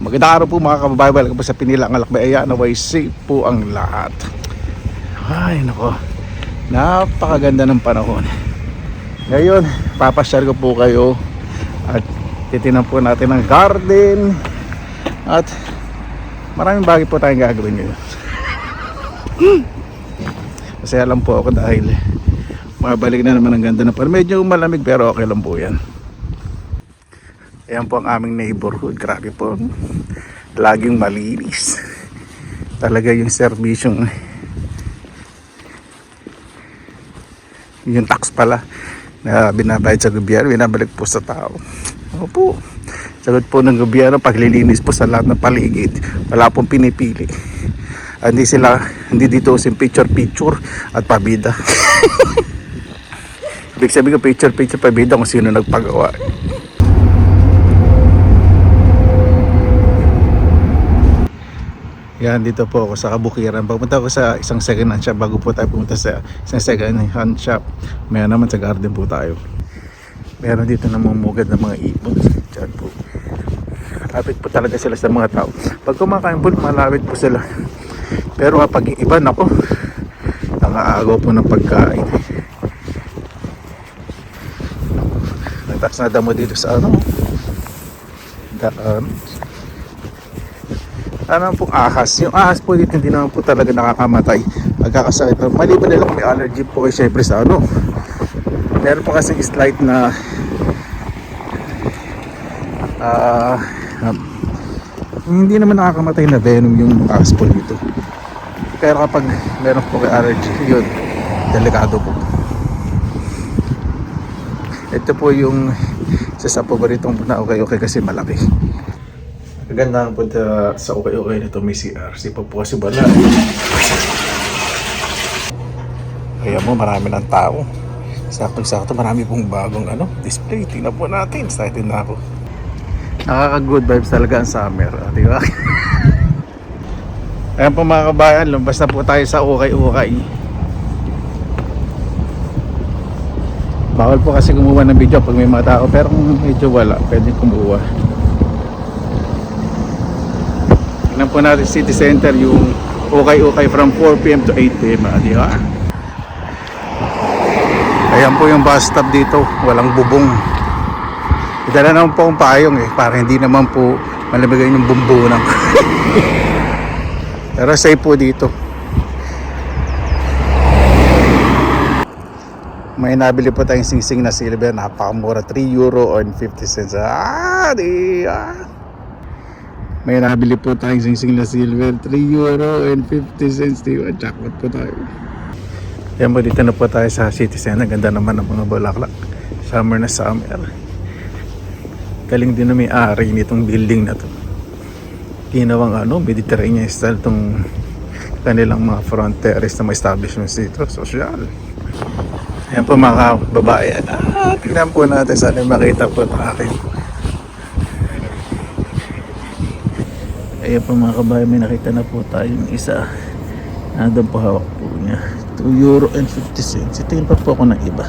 Magandang araw po mga kababayan. Welcome po sa Pinilang Alakbay. Ayan, naway safe po ang lahat. Ay nako, napakaganda ng panahon. Ngayon, papasyal ko po kayo at titinan po natin ang garden. At maraming bagay po tayong gagawin ngayon. Masaya lang po ako dahil mabalik na naman ang ganda ng panahon. Medyo malamig pero okay lang po yan. Ayan po ang aming neighborhood. Grabe po, laging malinis talaga yung serbisyong, yung tax pala na binabayad sa gobyerno, binabalik po sa tao. Opo, sagot po ng gobyerno, paglilinis po sa lahat ng paligid, wala pong pinipili. Hindi dito sin picture at pabida. Ibig sabihin ko picture pabida kung sino nagpagawa. Yan, dito po ako sa Kabukiran. Pumunta ako sa isang second hand shop bago po tayo pumunta sa isang second hand shop. Maya naman sa garden po tayo. Meron dito namumugad ng mga ibon. Diyan po. Malapit po talaga sila sa mga tao. Pag kumakain po, malapit po sila. Pero kapag iba, nako, nangaagaw po ng pagkain. Nagtaas na damo dito sa daan. Ano pong ahas? Yung ahas po dito hindi naman po talaga nakakamatay. Magkakasakit. Maliban nila kung may allergy po kayo syempre sa meron po kasi slight na hindi naman nakakamatay na venom yung ahas po dito. Pero kapag meron po kayo allergy, yun, delikado po. Ito po yung isa sa paboritong na okay kasi malaki. Kagandahan po sa okay nito may CR. Sipa po kasi bala. Kaya mo marami ng tao. Sakto marami pong bagong display. Tingnan po natin. Excited na ako. Nakaka-good vibes talaga ang summer. Di ba? Ayan po mga kabayan. Lumbas na po tayo sa okay. Bawal po kasi kumuha ng video pag may mga tao. Pero kung medyo wala, pwede kumuha. Tingnan po natin city center yung okay from 4 PM to 8 PM. Di ba? Ayan po yung bus stop dito. Walang bubong. Idala naman po akong payong para hindi naman po malamigan yung bumbunan. Pero safe po dito. May nabili po tayong singsing na silver. Napakamura, €3 and 50 cents. May nabili po tayong singsing na silver, €3 and 50 cents. Diba? Jackpot po tayo. Yan po, dito na po tayo sa city center. Ganda naman ng mga bulaklak. Summer na summer. Galing din na may-ari nitong building na to. Ginawang Mediterranean style tong kanilang mga front terrace na may establishments dito. Social. Yan po mga babae. Tignan po natin sana makita po ng akin. Ayan po mga kabayan, may nakita na po tayong isa. Nandun po hawak po niya, €2 and 50 cents. Tingin pa po ako ng iba.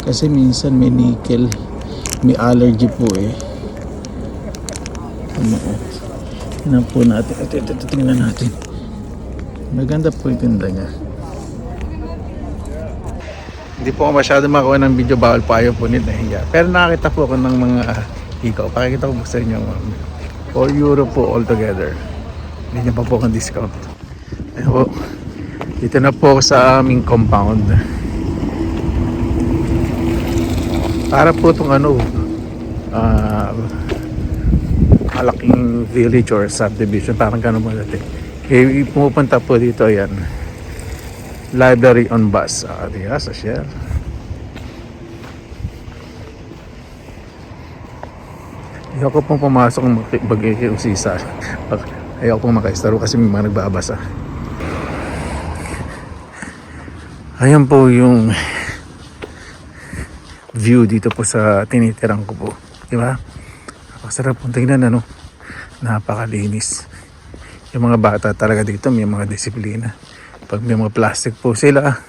Kasi minsan may nickel, may allergy po Tingnan po natin. Ito, tingnan natin. Maganda po yung ganda niya. Hindi po ako masyado makuha ng video, bawal po ayaw po nila. Pero nakakita po ako ng mga ikaw, pakikita ko sa inyo €4 po all together. Hindi niya pa po akong discount. Ayan po, dito na po sa aming compound. Para po itong malaking village or subdivision, parang gano'n mo natin. Pumupunta po dito, ayan, library on bus. Diba, sa share. Ayoko pong pumasok ng mag-iusisa. Ayoko pong makaistaro kasi may mga nagbabasa. Ayan po yung view dito po sa tinitirang ko po. Diba? Napakasarap pong tingnan, napakalinis. Yung mga bata talaga dito may mga disiplina. Pag may mga plastic po sila,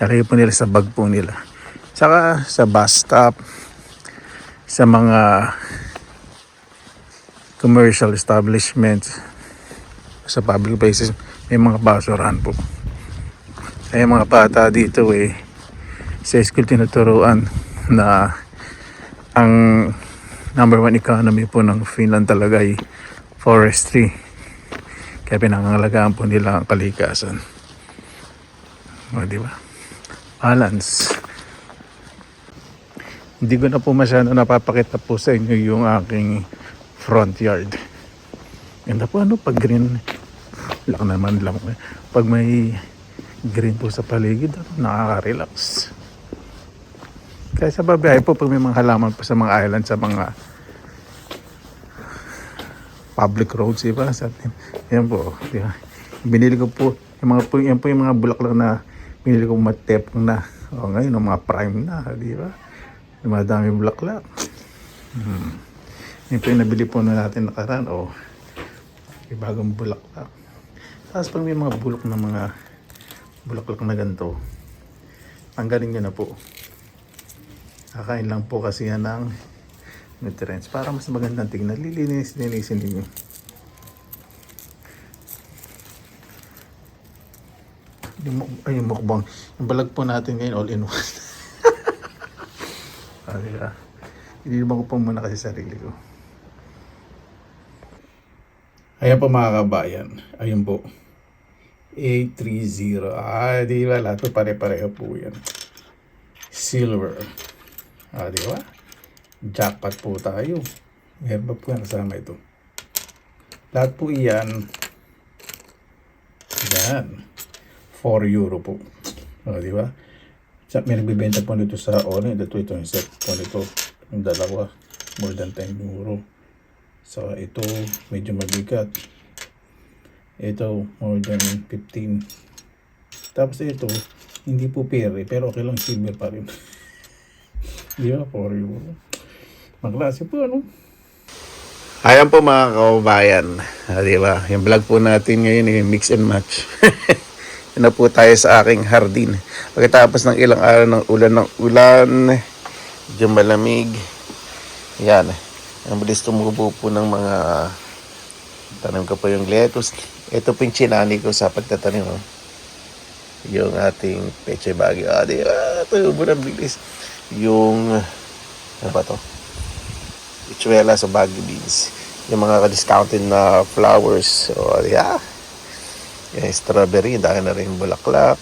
lagay po nila sa bag po nila. Saka sa bus stop, sa mga commercial establishments, sa public places, may mga basurahan po. Kaya mga bata dito sa school tinuturuan na ang number one economy po ng Finland talaga ay forestry. Kaya pinangangalagaan po nila ang kalikasan. O, di ba? Balance. Hindi ko na po masyado napapakita po sa inyo yung aking front yard. Ganda po pag green. Lang naman lang. Pag may green po sa paligid, nakaka-relax. Kaya sa babiyahe po, pag may mga halaman po sa mga island, sa mga public roads, diba? Yan po, diba? Binili ko po, yan po yung mga bulaklak na binili ko matepong na. O ngayon, yung mga prime na, diba? Yung madami bulaklak. Yan po yung nabili po na natin nakaraan, yung bagong bulaklak. Tapos pag may mga bulok na mga bulaklak na ganito, tanggalin nyo na po. Kakain lang po kasi yan ng nutrients para mas magandang tingnan. Lilinisin ninyo. Yung mukbang. Yung balag po natin ngayon all in one. Diba? Iniluman ko po muna kasi sarili ko. Ayan po mga kabayan. Ayun po. 830. Di ba? Lahat po pare-pareho po yan. Silver. Di ba? Jackpot po tayo. Meron ba po yan kasama ito? Lahat po iyan. Yan. 4 euro po. Di ba? May nagbibenta po nito sa ito yung set po nito. Yung dalawa. More than 10 euro. So ito medyo mabigat. Ito more than 15. Tapos ito hindi po pere pero okay lang, silver pa rin. Di ba? 4 euro. Maklase po Ayan po mga kaubayan. Di ba? Yung vlog po natin ngayon mix and match. Yan na po tayo sa aking hardin. Pagkatapos ng ilang araw ng ulan, medyo malamig. Yan. Ang bilis tumubo po ng mga tanim ko po yung lettuce. Ito po yung chinani ko sa pagtatanim. Yung ating peche bagyo. Di ba? Tubo ng bilis. Yung ano ba to? Ichuela sa bagyo beans. Yung mga ka-discounted na flowers. So, yeah. Yung strawberry, dahil na rin bulaklak.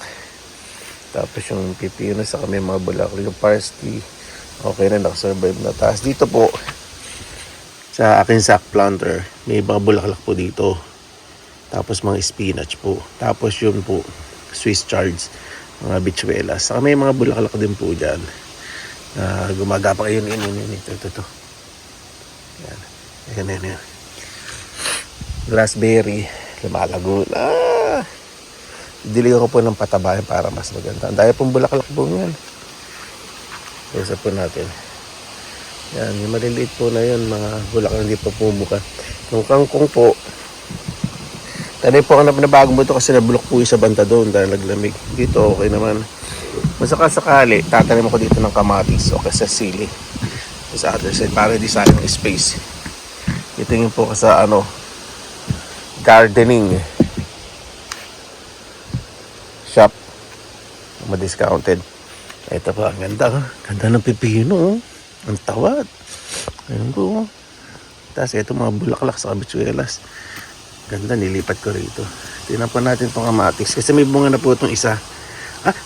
Tapos yung pipino, saka may mga bulaklak. Yung parsley, okay na, nakasurvive na. Tapos dito po, sa akin sack planter, may mga bulaklak po dito. Tapos mga spinach po. Tapos yun po, Swiss chards, mga bichuelas. Saka may mga bulaklak din po dyan. Gumagapa kayo. Ito. Yan. Raspberry, lumalago. Diligan ko po ng patabayan para mas maganda. Ang dahil pong bulaklak po yan. Isa po natin. Yan, yung maliliit po na yun, mga bulaklak hindi pa pumuka. Yung kangkong po, tanay po ang nabago mo ito kasi nabulok po yung sa banta doon dahil naglamig. Dito okay naman. Masakasakali, tatanim ako dito ng kamatis o kasi sili. Sa other side, para di sayang space. Ito yung po sa gardening shop. Ma-discounted. Ito po, ang ganda. Ganda ng pipino. Ang tawad. Ayun po. Tapos ito mga bulaklak sa kabitsuelas. Ganda, nilipat ko rito. Tingnan po natin itong kamatis. Kasi may bunga na po itong isa.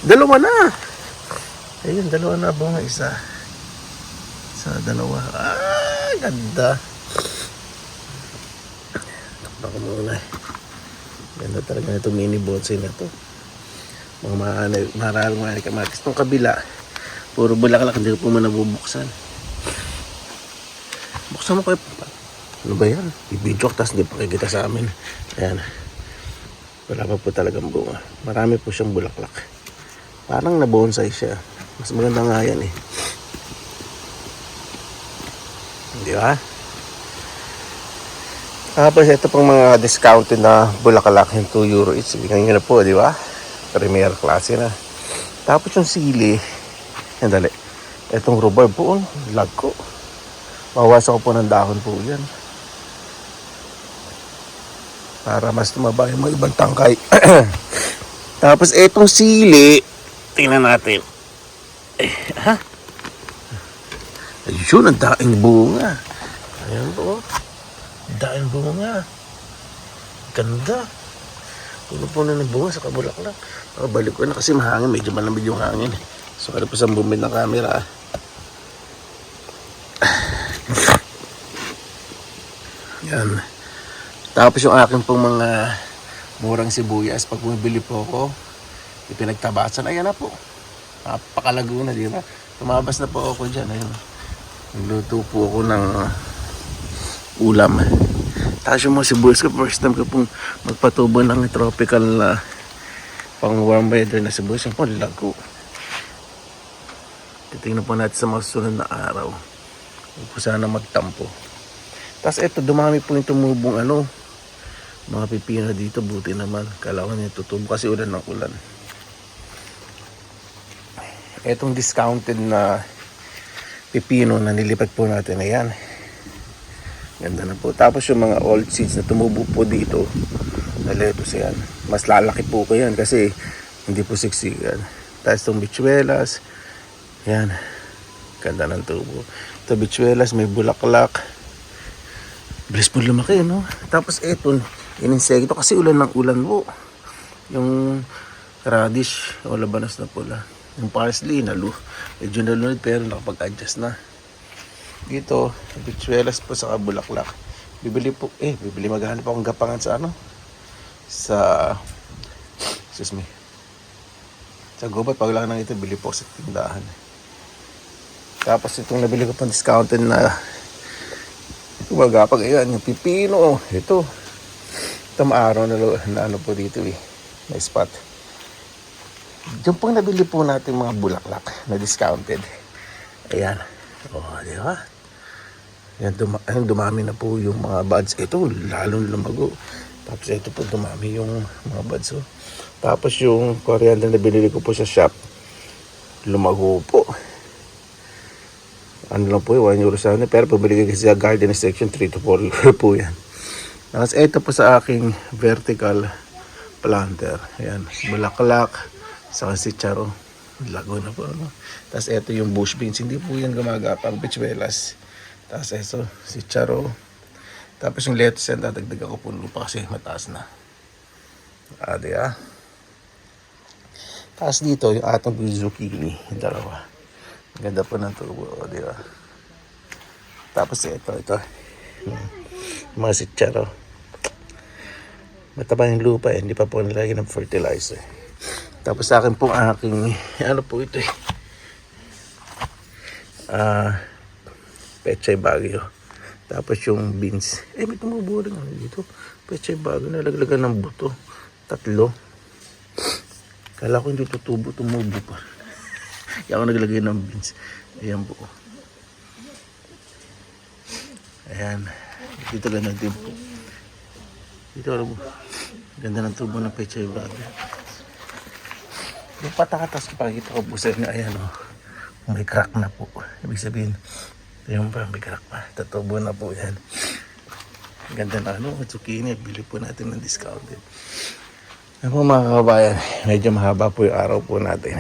Dalawa na! Ayun, dalawa na bunga isa. Sa dalawa. Ganda. Takpa ko muna. Ganda talaga na itong mini bonsai na ito. Mga maraming kamatis. Itong kabila, puro bulaklak. Hindi ko po man nabubuksan. Buksan mo kayo. Ano ba yan? I-video tapos hindi pa kita sa amin. Ayan. Wala pa po talagang bunga. Marami po siyang bulaklak. Parang na-bonsai siya. Mas maganda nga yan eh. Di ba? Tapos ito pang mga discounted na bulaklak yung 2 euro each. Bigyan nyo na po, di ba? Premier klase na. Tapos yung sili. Yan dali. Itong rhubarb po. Lag ko. Pawasan ko po ng dahon po yan. Para mas tumaba yung mga ibang tangkay. Tapos etong sili, tingnan natin. Ayun, ang daing bunga. Ayan po. Daing bunga. Ganda. Puno-puno ng bunga sa kabulaklak. Balik ko na kasi mahangin. Medyo malamig yung hangin. So, kaya po sa bumid ng camera. Yan. Tapos yung akin pong mga murang sibuyas, pag bumibili po ako, ipinagtabasan. Ayan na po. Napakalago na, di ba? Tumabas na po ako dyan. Ayun. Nagluto po ako ng ulam. Tapos yung mga sibuyas ko, first time ko pong magpatubo ng tropical na pang warm weather na sibuyas. Yung po, lago. Titingnan po natin sa mga susunod na araw. Huwag po sana magtampo. Tapos eto, dumami po yung tumubong mga pipino dito. Buti naman. Kala ko niya tutubo kasi ulan ng ulan. Etong discounted na pipino na nilipat po natin, ayan. Ganda na po. Tapos yung mga old seeds na tumubo po dito na lettuce, yan. Mas lalaki po ko yan kasi hindi po siksikan. Tapos itong bichuelas, yan. Ganda ng tubo. Ito bichuelas, may bulaklak. Bilis po lumaki, no? Tapos ito, ininsekto kasi ulan ng ulan po. Yung radish, o labanas na pula. Yung parsley, medyo nalunod pero nakapag-adjust na. Dito, bichuelas po sa bulaklak. Bibili maghanap akong gapangan sa gubat. Pag lang nang ito, bili po sa tindahan. Tapos itong nabili ko pang discounted na gumagapag, ayan, yung pipino. Ito araw na po dito may spot. Diyan pong nabili po natin mga bulaklak na discounted. Ayan. Di ba? Yan, dumami na po yung mga buds. Ito, lalong lumago. Tapos ito po, dumami yung mga buds. Tapos yung coriander na binili ko po sa shop, lumago po. Ano lang po yun, 1 euro sa akin. Pero pabili ko sa garden section, 3 to 4 euro po yan. Tapos ito po sa aking vertical planter. Ayan, bulaklak. Saka si Charo, lago na po. Tapos ito yung bush beans, hindi po yan gumagapang, bichuelas. Tapos ito si Charo. Tapos yung lettuce yan, dadagdag ako po lupa kasi mataas na. Diba? Tapos dito yung atong zucchini, yung dalawa. Ganda po ng tubo, diba? Tapos ito mga si Charo. Mataba yung lupa hindi pa po nilagyan ng fertilizer. Tapos sa akin pong aking, po ito Pechay Baguio. Tapos yung beans. May tumubo rin dito. Pechay Baguio, nalaglagan ng buto. 3. Kala ko hindi tumubo pa. Kaya ako naglagay ng beans. Ayan po. Ayan. Dito lang natin po. Dito alam mo. Ganda ng tubo ng Pechay Baguio. Yung patatas ko, pakikita ko po sa inyo, ayan may crack na po. Ibig sabihin, yung pa, may crack pa. Tatubo na po yan. Ganda na zucchini, bili po natin ng discounted. Ano po mga kababayan, medyo mahaba po yung araw po natin.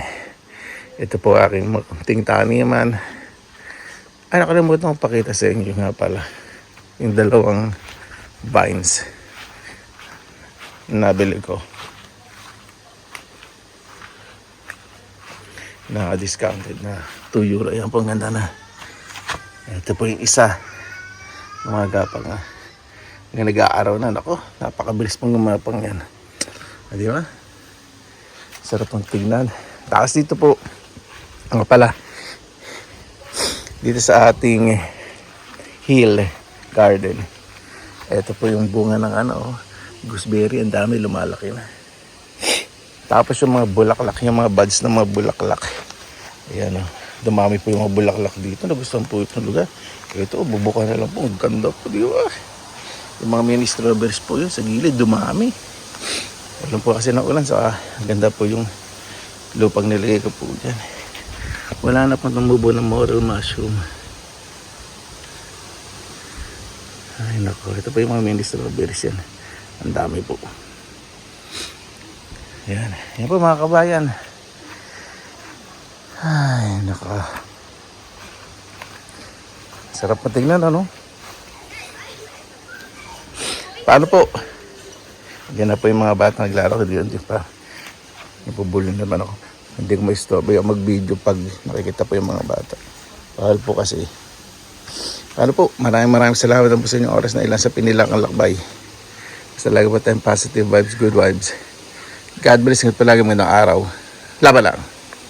Ito po aking munting taniman. Nakalimutan kong pakita sa inyo nga pala. Yung 2 vines na nabili ko. Na-discounted na 2 euro. Ayan po, ganda na. Ito po yung isa. Mga gapang nag-aaraw na. Nako, napakabilis pong gumapang yan. Di ba? Sarap pong tignan. Tapos dito po, dito sa ating hill garden. Ito po yung bunga ng gooseberry. Ang dami, lumalaki na. Tapos yung mga bulaklak, yung mga buds ng mga bulaklak. Ayan dumami po yung mga bulaklak dito. Nagustuhan po itong lugar. Ito, bubukan na lang po. Ang ganda po, di ba? Yung mga mini strawberries po yun sa gilid, dumami. Walang po kasi ng ulan. So, ganda po yung lupang nilagay ko po dyan. Wala na pong tumubo ng morel mushroom. Ay nako, ito po yung mga mini strawberries yan. Ang dami po. Yan. Yan po mga kabayan. Ay nako. Sarap matignan ano? Paano po? Yan na po yung mga bata naglaro. Hindi pa. Napubulin naman ako. Hindi ko ma-stop yung mag-video pag nakikita po yung mga bata. Bahal po kasi. Paano po? Maraming salamat po sa inyong oras na ilan sa pinilang ang lakbay. Basta lagi po tayong positive vibes, good vibes. God bless. Ingat palagi mo ng araw. Laban lang.